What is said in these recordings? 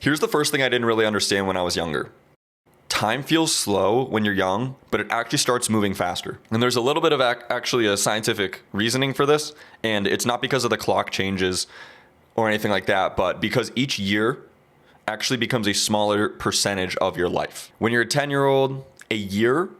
Here's the first thing I didn't really understand when I was younger. Time feels slow when you're young, but it actually starts moving faster. And there's a little bit of actually a scientific reasoning for this, and it's not because of the clock changes or anything like that, but because each year actually becomes a smaller percentage of your life. When you're a 10-year-old, a year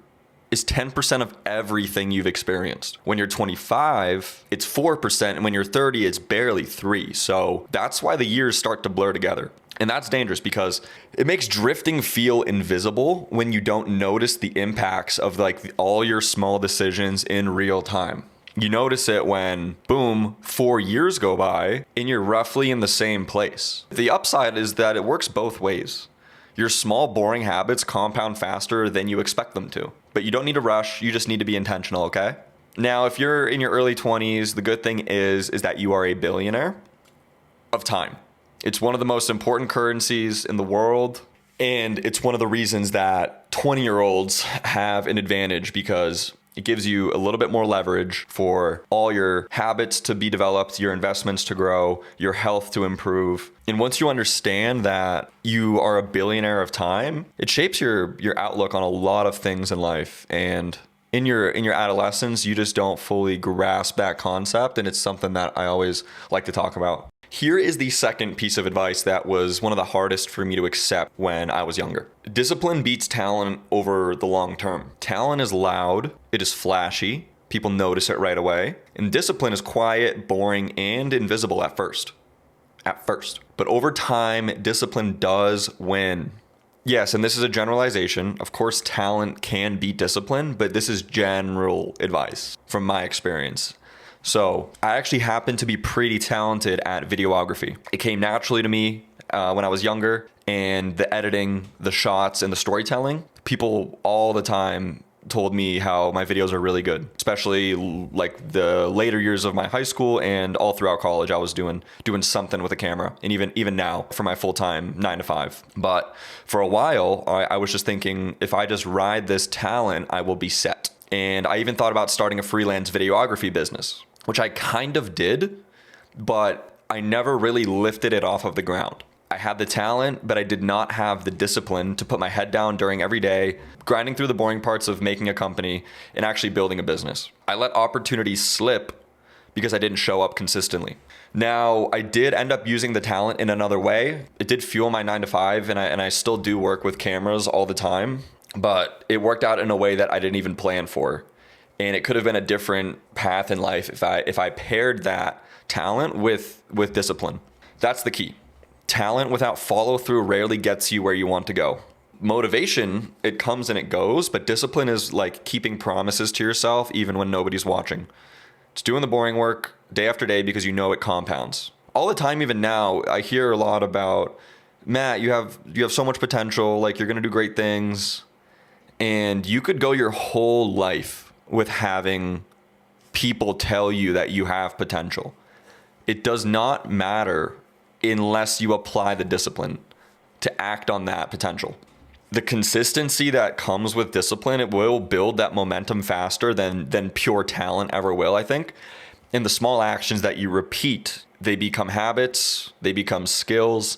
is 10% of everything you've experienced. When you're 25, it's 4%, and when you're 30, it's barely 3. So that's why the years start to blur together. And that's dangerous because it makes drifting feel invisible when you don't notice the impacts of like all your small decisions in real time. You notice it when, boom, 4 years go by and you're roughly in the same place. The upside is that it works both ways. Your small, boring habits compound faster than you expect them to. But you don't need to rush, you just need to be intentional, okay? Now, if you're in your early 20s, the good thing is that you are a billionaire of time. It's one of the most important currencies in the world, and it's one of the reasons that 20-year-olds have an advantage because it gives you a little bit more leverage for all your habits to be developed, your investments to grow, your health to improve. And once you understand that you are a billionaire of time, it shapes your outlook on a lot of things in life. And in your adolescence, you just don't fully grasp that concept, and it's something that I always like to talk about. Here is the second piece of advice that was one of the hardest for me to accept when I was younger. Discipline beats talent over the long term. Talent is loud, it is flashy, people notice it right away, and discipline is quiet, boring, and invisible at first. But over time, discipline does win. Yes, and this is a generalization. Of course, talent can beat discipline, but this is general advice from my experience. So I actually happen to be pretty talented at videography. It came naturally to me when I was younger, and the editing, the shots, and the storytelling. People all the time told me how my videos are really good, especially like the later years of my high school and all throughout college. I was doing something with a camera, and even now for my full-time 9 to 5. But for a while, I was just thinking, if I just ride this talent, I will be set. And I even thought about starting a freelance videography business, which I kind of did, but I never really lifted it off of the ground. I had the talent, but I did not have the discipline to put my head down during every day, grinding through the boring parts of making a company and actually building a business. I let opportunities slip because I didn't show up consistently. Now, I did end up using the talent in another way. It did fuel my 9 to 5, and I still do work with cameras all the time, but it worked out in a way that I didn't even plan for. And it could have been a different path in life if I paired that talent with discipline. That's the key. Talent without follow through rarely gets you where you want to go. Motivation, it comes and it goes, but discipline is like keeping promises to yourself even when nobody's watching. It's doing the boring work day after day because you know it compounds. All the time, even now, I hear a lot about, Matt, you have so much potential, like you're gonna do great things, and you could go your whole life with having people tell you that you have potential. It does not matter unless you apply the discipline to act on that potential. The consistency that comes with discipline, it will build that momentum faster than pure talent ever will, I think. And the small actions that you repeat, they become habits, they become skills,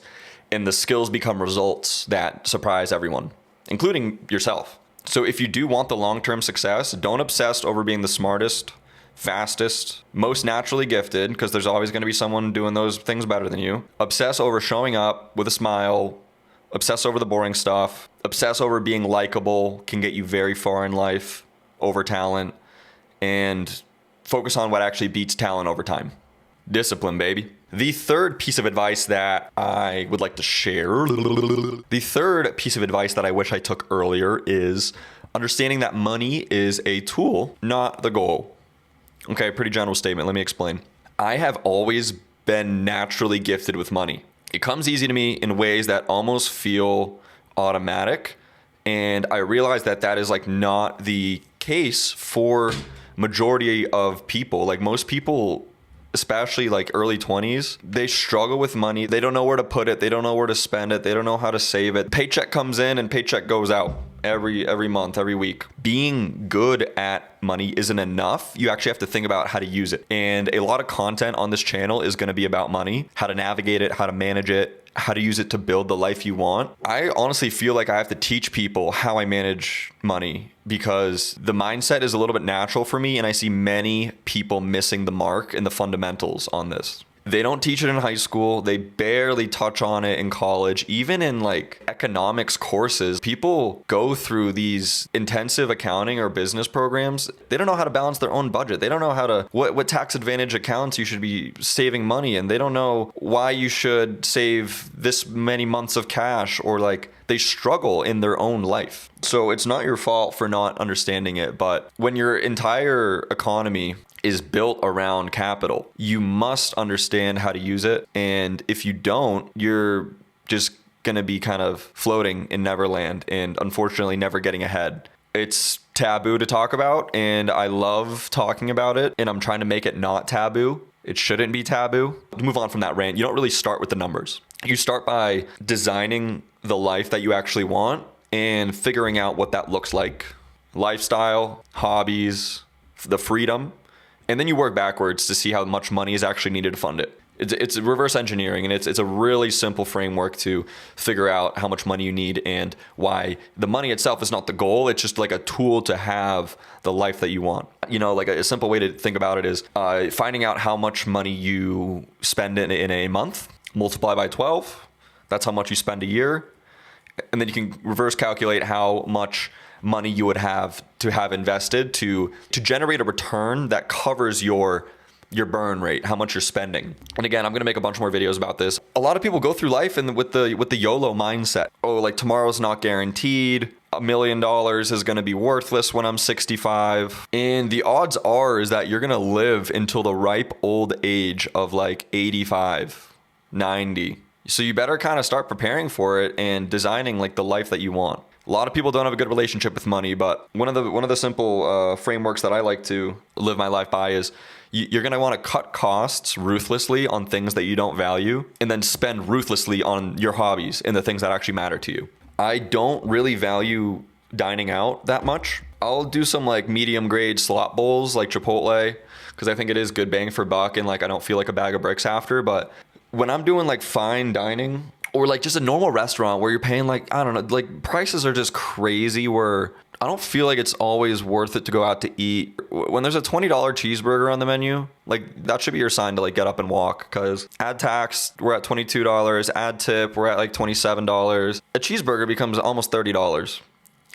and the skills become results that surprise everyone, including yourself. So if you do want the long-term success, don't obsess over being the smartest, fastest, most naturally gifted, because there's always going to be someone doing those things better than you. Obsess over showing up with a smile. Obsess over the boring stuff. Obsess over being likable can get you very far in life over talent. And focus on what actually beats talent over time. Discipline, baby. The third piece of advice that I would like to share, the third piece of advice that I wish I took earlier is understanding that money is a tool, not the goal. Okay, pretty general statement. Let me explain. I have always been naturally gifted with money. It comes easy to me in ways that almost feel automatic. And I realize that that is like not the case for majority of people. Like most people, especially like early 20s, they struggle with money. They don't know where to put it. They don't know where to spend it. They don't know how to save it. Paycheck comes in and paycheck goes out. every month, every week. Being good at money isn't enough. You actually have to think about how to use it. And a lot of content on this channel is going to be about money, how to navigate it, how to manage it, how to use it to build the life you want. I honestly feel like I have to teach people how I manage money because the mindset is a little bit natural for me, and I see many people missing the mark in the fundamentals on this. They don't teach it in high school. They barely touch on it in college. Even in like economics courses, people go through these intensive accounting or business programs. They don't know how to balance their own budget. They don't know how to, what tax advantage accounts you should be saving money in. They don't know why you should save this many months of cash, or like they struggle in their own life. So it's not your fault for not understanding it. But when your entire economy is built around capital, you must understand how to use it. And if you don't, you're just going to be kind of floating in Neverland and unfortunately never getting ahead. It's taboo to talk about, and I love talking about it, and I'm trying to make it not taboo. It shouldn't be taboo. To move on from that rant, you don't really start with the numbers. You start by designing the life that you actually want and figuring out what that looks like. Lifestyle, hobbies, the freedom. And then you work backwards to see how much money is actually needed to fund it. It's reverse engineering, and it's a really simple framework to figure out how much money you need and why the money itself is not the goal. It's just like a tool to have the life that you want. You know, like a simple way to think about it is finding out how much money you spend in a month, multiply by 12. That's how much you spend a year. And then you can reverse calculate how much money you would have to have invested to generate a return that covers your burn rate, how much you're spending. And again, I'm going to make a bunch more videos about this. A lot of people go through life and with the YOLO mindset. Oh, like tomorrow's not guaranteed. $1 million is going to be worthless when I'm 65. And the odds are is that you're going to live until the ripe old age of like 85, 90. So you better kind of start preparing for it and designing like the life that you want. A lot of people don't have a good relationship with money, but one of the simple frameworks that I like to live my life by is you're going to want to cut costs ruthlessly on things that you don't value, and then spend ruthlessly on your hobbies and the things that actually matter to you. I don't really value dining out that much. I'll do some like medium grade slot bowls like Chipotle because I think it is good bang for buck, and like I don't feel like a bag of bricks after. But when I'm doing like fine dining, or like just a normal restaurant where you're paying like, I don't know, like prices are just crazy where I don't feel like it's always worth it to go out to eat. When there's a $20 cheeseburger on the menu, like that should be your sign to like get up and walk, because add tax, we're at $22, add tip, we're at like $27. A cheeseburger becomes almost $30.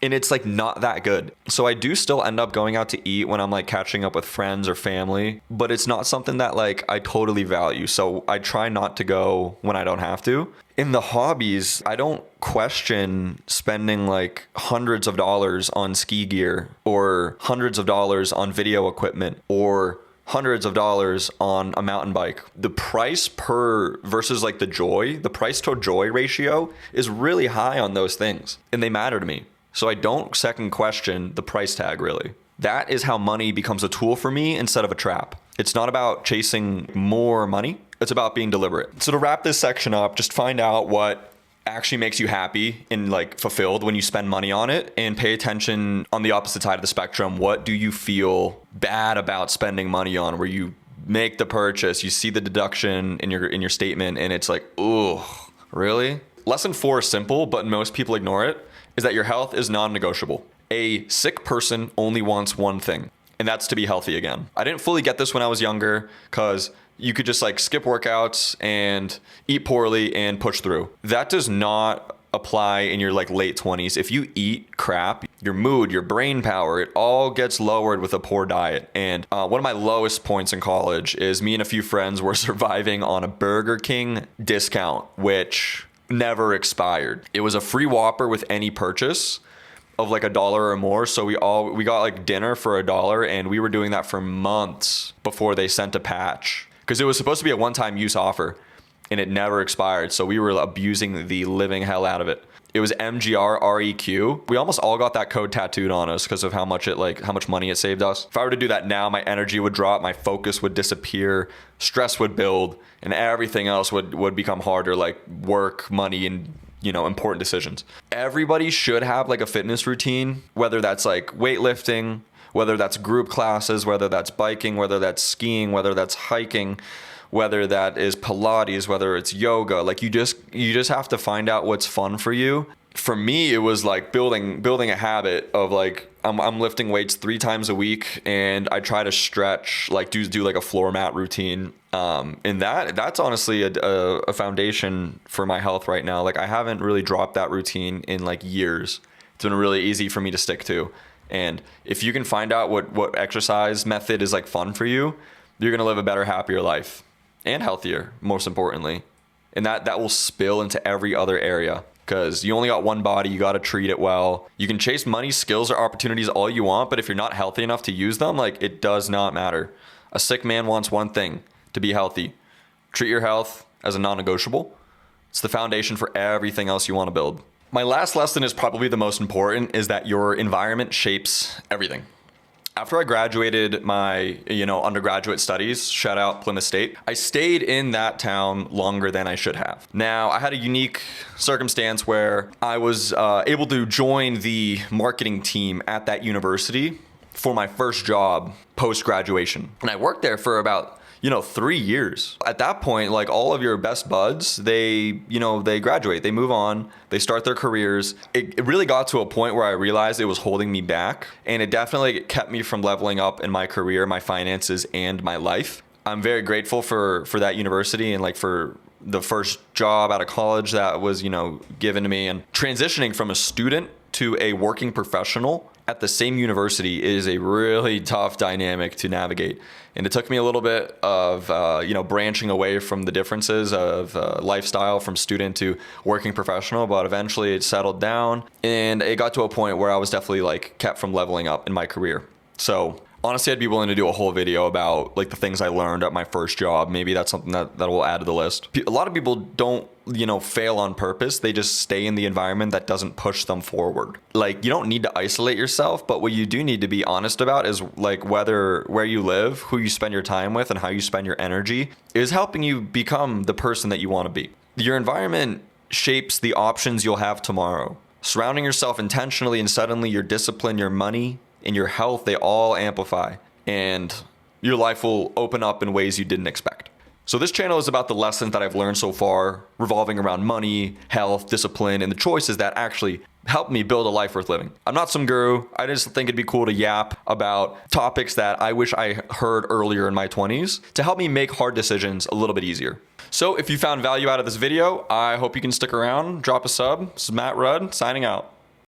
And it's like not that good. So I do still end up going out to eat when I'm like catching up with friends or family, but it's not something that like I totally value. So I try not to go when I don't have to. In the hobbies, I don't question spending like hundreds of dollars on ski gear, or hundreds of dollars on video equipment, or hundreds of dollars on a mountain bike. The price per versus like the price to joy ratio is really high on those things, and they matter to me. So I don't second question the price tag, really. That is how money becomes a tool for me instead of a trap. It's not about chasing more money. It's about being deliberate. So to wrap this section up, just find out what actually makes you happy and like fulfilled when you spend money on it, and pay attention on the opposite side of the spectrum. What do you feel bad about spending money on, where you make the purchase, you see the deduction in your statement, and it's like, ooh, really? Lesson 4 is simple, but most people ignore it, is that your health is non-negotiable. A sick person only wants one thing, and that's to be healthy again. I didn't fully get this when I was younger, because you could just like skip workouts and eat poorly and push through. That does not apply in your like late 20s. If you eat crap, your mood, your brain power, it all gets lowered with a poor diet. And one of my lowest points in college is me and a few friends were surviving on a Burger King discount, which never expired. It was a free Whopper with any purchase of like $1 or more. So we got like dinner for $1, and we were doing that for months before they sent a patch, because it was supposed to be a one-time use offer and it never expired. So we were abusing the living hell out of it. It was MGRREQ. We almost all got that code tattooed on us because of how much money it saved us. If I were to do that now, my energy would drop, my focus would disappear, stress would build, and everything else would become harder, like work, money, and important decisions. Everybody should have like a fitness routine, whether that's like weightlifting, whether that's group classes, whether that's biking, whether that's skiing, whether that's hiking, whether that is Pilates, whether it's yoga. Like you just have to find out what's fun for you. For me, it was like building a habit of like I'm lifting weights 3 times a week, and I try to stretch, like do like a floor mat routine. And that's honestly a foundation for my health right now. Like I haven't really dropped that routine in like years. It's been really easy for me to stick to. And if you can find out what exercise method is like fun for you, you're gonna live a better, happier life, and healthier, most importantly. And that will spill into every other area. Because you only got one body, you got to treat it well. You can chase money, skills, or opportunities all you want, but if you're not healthy enough to use them, like it does not matter. A sick man wants one thing: to be healthy. Treat your health as a non-negotiable. It's the foundation for everything else you want to build. My last lesson is probably the most important, is that your environment shapes everything. After I graduated my, undergraduate studies, shout out Plymouth State, I stayed in that town longer than I should have. Now, I had a unique circumstance where I was able to join the marketing team at that university for my first job post-graduation. And I worked there for about 3 years. At that point, like all of your best buds, they graduate, they move on, they start their careers. It really got to a point where I realized it was holding me back, and it definitely kept me from leveling up in my career, my finances, and my life. I'm very grateful for that university and like for the first job out of college that was, given to me, and transitioning from a student to a working professional at the same university is a really tough dynamic to navigate. And it took me a little bit of, branching away from the differences of lifestyle from student to working professional, but eventually it settled down, and it got to a point where I was definitely like kept from leveling up in my career. So honestly, I'd be willing to do a whole video about like the things I learned at my first job. Maybe that's something that will add to the list. A lot of people don't, fail on purpose. They just stay in the environment that doesn't push them forward. Like you don't need to isolate yourself, but what you do need to be honest about is like where you live, who you spend your time with, and how you spend your energy is helping you become the person that you want to be. Your environment shapes the options you'll have tomorrow. Surrounding yourself intentionally, and suddenly your discipline, your money, and your health, they all amplify, and your life will open up in ways you didn't expect. So this channel is about the lessons that I've learned so far, revolving around money, health, discipline, and the choices that actually helped me build a life worth living. I'm not some guru. I just think it'd be cool to yap about topics that I wish I heard earlier in my 20s to help me make hard decisions a little bit easier. So if you found value out of this video, I hope you can stick around, drop a sub. This is Matt Rudd signing out.